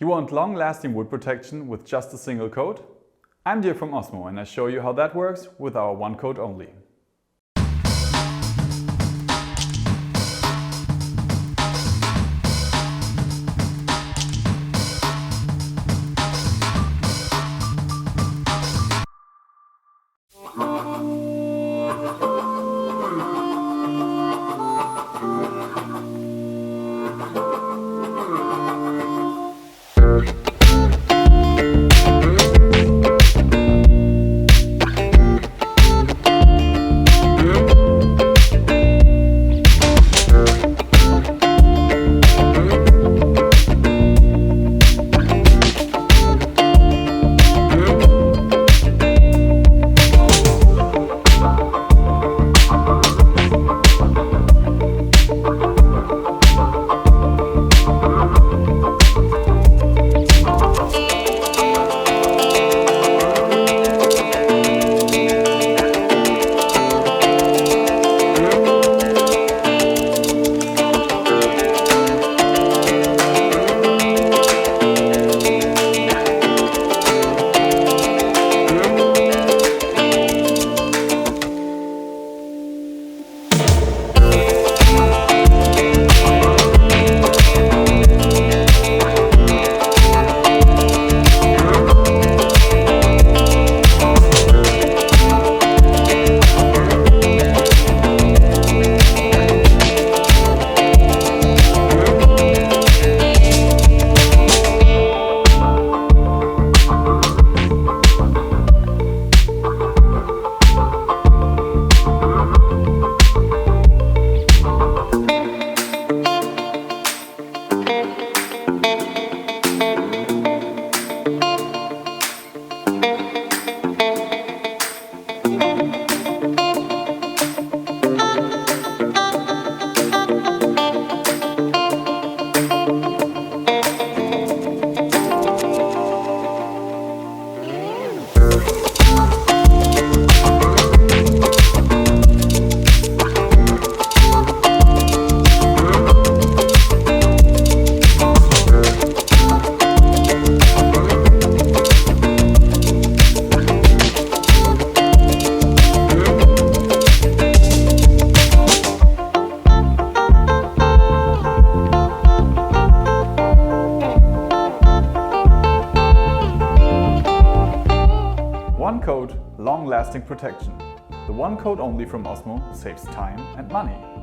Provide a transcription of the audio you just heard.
You want long-lasting wood protection with just a single coat? I'm Dirk from Osmo and I show you how that works with our one coat only. One coat, long-lasting protection. The one coat only from Osmo saves time and money.